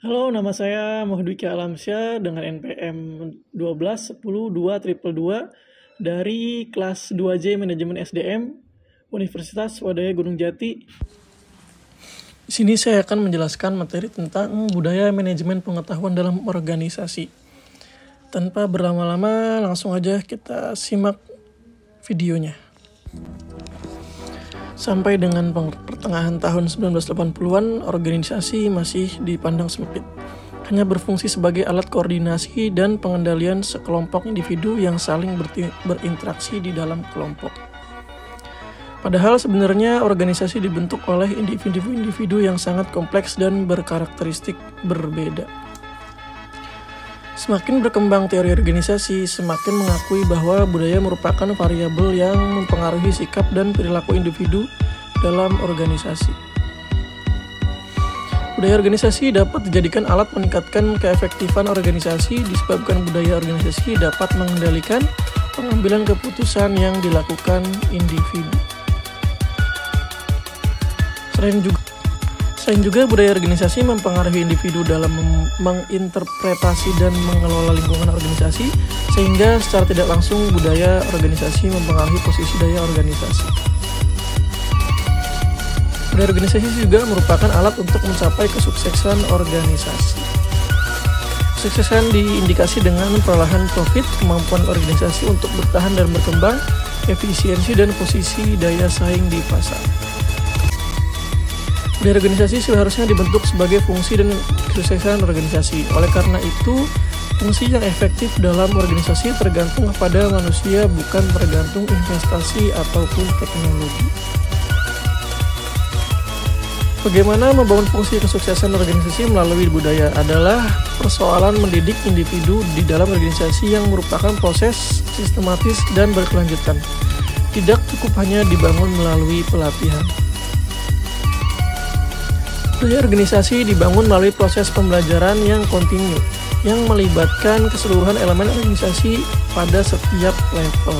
Halo, nama saya Muhdwiki Alamsyah dengan NPM 12 10 2 2 dari kelas 2J Manajemen SDM Universitas Swadaya Gunung Jati. Di sini saya akan menjelaskan materi tentang budaya manajemen pengetahuan dalam organisasi. Tanpa berlama-lama, langsung aja kita simak videonya. Sampai dengan pertengahan tahun 1980-an, organisasi masih dipandang sempit. Hanya berfungsi sebagai alat koordinasi dan pengendalian sekelompok individu yang saling berinteraksi di dalam kelompok. Padahal sebenarnya organisasi dibentuk oleh individu-individu yang sangat kompleks dan berkarakteristik berbeda. Semakin berkembang teori organisasi, semakin mengakui bahwa budaya merupakan variabel yang mempengaruhi sikap dan perilaku individu dalam organisasi. Budaya organisasi dapat dijadikan alat meningkatkan keefektifan organisasi disebabkan budaya organisasi dapat mengendalikan pengambilan keputusan yang dilakukan individu. Selain juga budaya organisasi mempengaruhi individu dalam menginterpretasi dan mengelola lingkungan organisasi, sehingga secara tidak langsung budaya organisasi mempengaruhi posisi daya organisasi. Budaya organisasi juga merupakan alat untuk mencapai kesuksesan organisasi. Kesuksesan diindikasi dengan perolahan profit, kemampuan organisasi untuk bertahan dan berkembang, efisiensi dan posisi daya saing di pasar. Budaya organisasi seharusnya dibentuk sebagai fungsi dan kesuksesan organisasi. Oleh karena itu, fungsi yang efektif dalam organisasi tergantung kepada manusia, bukan tergantung investasi ataupun teknologi. Bagaimana membangun fungsi kesuksesan organisasi melalui budaya adalah persoalan mendidik individu di dalam organisasi yang merupakan proses sistematis dan berkelanjutan. Tidak cukup hanya dibangun melalui pelatihan. Budaya organisasi dibangun melalui proses pembelajaran yang kontinu, yang melibatkan keseluruhan elemen organisasi pada setiap level.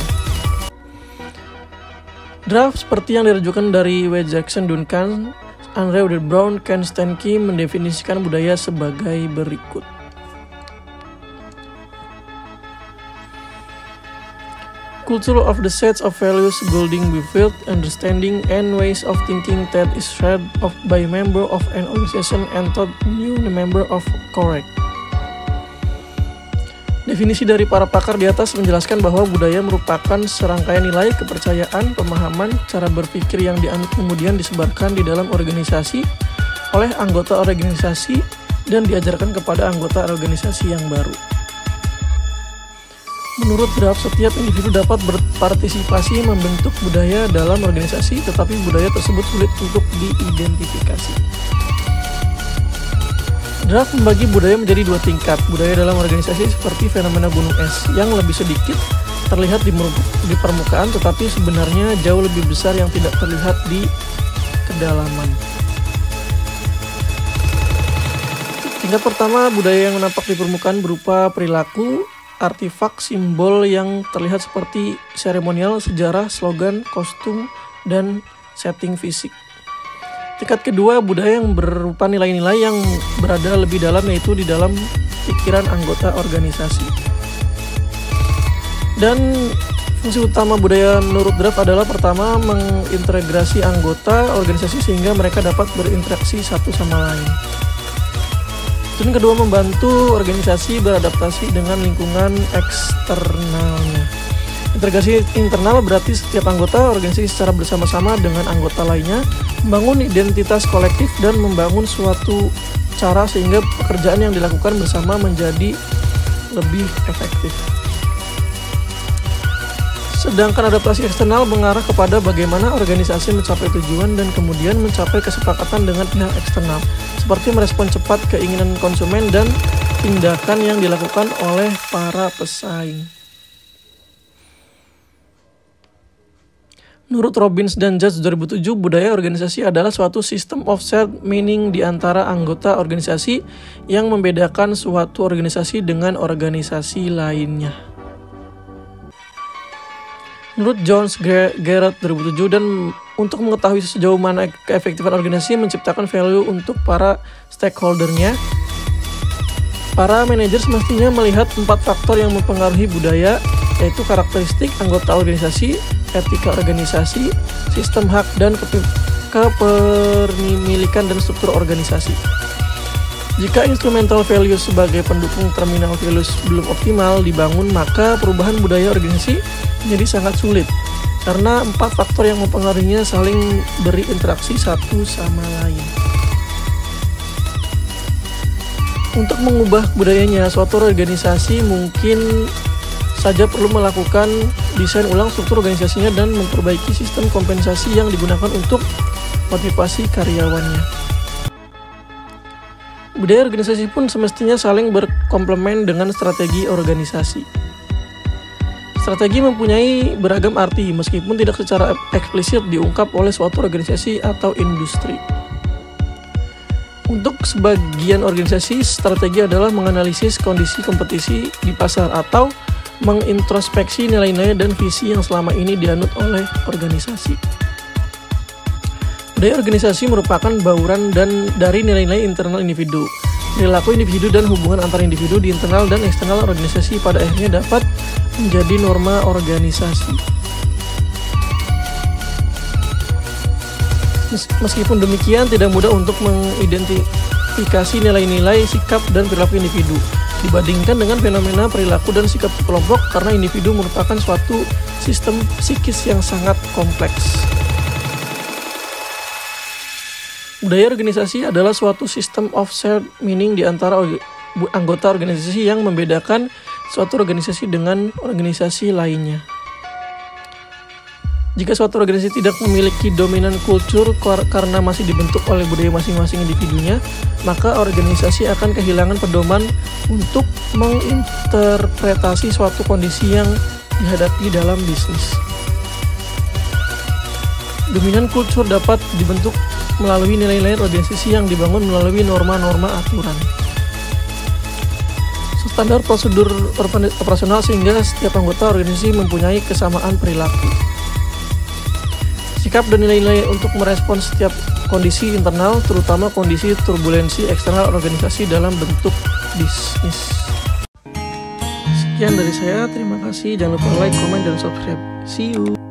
Draft seperti yang dirajukan dari W. Jackson Duncan, Andre Brown, Ken Stanke mendefinisikan budaya sebagai berikut. Culture of the sets of values building with field understanding and ways of thinking that is shared by member of an organization and taught new member of correct. Definisi dari para pakar di atas menjelaskan bahwa budaya merupakan serangkaian nilai, kepercayaan, pemahaman, cara berpikir yang dianut kemudian disebarkan di dalam organisasi oleh anggota organisasi dan diajarkan kepada anggota organisasi yang baru. Menurut Draft, setiap individu dapat berpartisipasi membentuk budaya dalam organisasi, tetapi budaya tersebut sulit untuk diidentifikasi. Draft membagi budaya menjadi dua tingkat. Budaya dalam organisasi seperti fenomena gunung es, yang lebih sedikit terlihat di permukaan, tetapi sebenarnya jauh lebih besar yang tidak terlihat di kedalaman. Tingkat pertama, budaya yang nampak di permukaan berupa perilaku, artifak, simbol yang terlihat seperti seremonial, sejarah, slogan, kostum, dan setting fisik. Tingkat kedua, budaya yang berupa nilai-nilai yang berada lebih dalam, yaitu di dalam pikiran anggota organisasi. Dan fungsi utama budaya menurut Draft adalah pertama, mengintegrasi anggota organisasi sehingga mereka dapat berinteraksi satu sama lain. Dan kedua, membantu organisasi beradaptasi dengan lingkungan eksternalnya. Integrasi internal berarti setiap anggota organisasi secara bersama-sama dengan anggota lainnya membangun identitas kolektif dan membangun suatu cara sehingga pekerjaan yang dilakukan bersama menjadi lebih efektif. Sedangkan adaptasi eksternal mengarah kepada bagaimana organisasi mencapai tujuan dan kemudian mencapai kesepakatan dengan pihak eksternal, seperti merespon cepat keinginan konsumen dan tindakan yang dilakukan oleh para pesaing. Menurut Robbins dan Judge 2007, budaya organisasi adalah suatu system of shared meaning di antara anggota organisasi yang membedakan suatu organisasi dengan organisasi lainnya. Menurut Jones Garrett 2007, dan untuk mengetahui sejauh mana keefektifan organisasi menciptakan value untuk para stakeholdernya, Para manajer semestinya melihat 4 faktor yang mempengaruhi budaya, yaitu karakteristik anggota organisasi, etika organisasi, sistem hak dan kepemilikan dan struktur organisasi. Jika instrumental values sebagai pendukung terminal values belum optimal dibangun, maka perubahan budaya organisasi menjadi sangat sulit, karena 4 faktor yang mempengaruhinya saling berinteraksi satu sama lain. Untuk mengubah budayanya, suatu organisasi mungkin saja perlu melakukan desain ulang struktur organisasinya dan memperbaiki sistem kompensasi yang digunakan untuk motivasi karyawannya. Budaya organisasi pun semestinya saling berkomplement dengan strategi organisasi. Strategi mempunyai beragam arti, meskipun tidak secara eksplisit diungkap oleh suatu organisasi atau industri. Untuk sebagian organisasi, strategi adalah menganalisis kondisi kompetisi di pasar atau mengintrospeksi nilai-nilai dan visi yang selama ini dianut oleh organisasi. Budaya organisasi merupakan bauran dari nilai-nilai internal individu, perilaku individu dan hubungan antar individu di internal dan eksternal organisasi pada akhirnya dapat menjadi norma organisasi. Meskipun demikian, tidak mudah untuk mengidentifikasi nilai-nilai, sikap, dan perilaku individu dibandingkan dengan fenomena perilaku dan sikap kelompok, karena individu merupakan suatu sistem psikis yang sangat kompleks. Budaya organisasi adalah suatu sistem of shared meaning di antara anggota organisasi yang membedakan suatu organisasi dengan organisasi lainnya. Jika suatu organisasi tidak memiliki dominan kultur karena masih dibentuk oleh budaya masing-masing individunya, maka organisasi akan kehilangan pedoman untuk menginterpretasi suatu kondisi yang dihadapi dalam bisnis. Dominan kultur dapat dibentuk melalui nilai-nilai organisasi yang dibangun melalui norma-norma aturan. Standar prosedur operasional sehingga setiap anggota organisasi mempunyai kesamaan perilaku. Sikap dan nilai-nilai untuk merespons setiap kondisi internal, terutama kondisi turbulensi eksternal organisasi dalam bentuk bisnis. Sekian dari saya, terima kasih. Jangan lupa like, comment, dan subscribe. See you.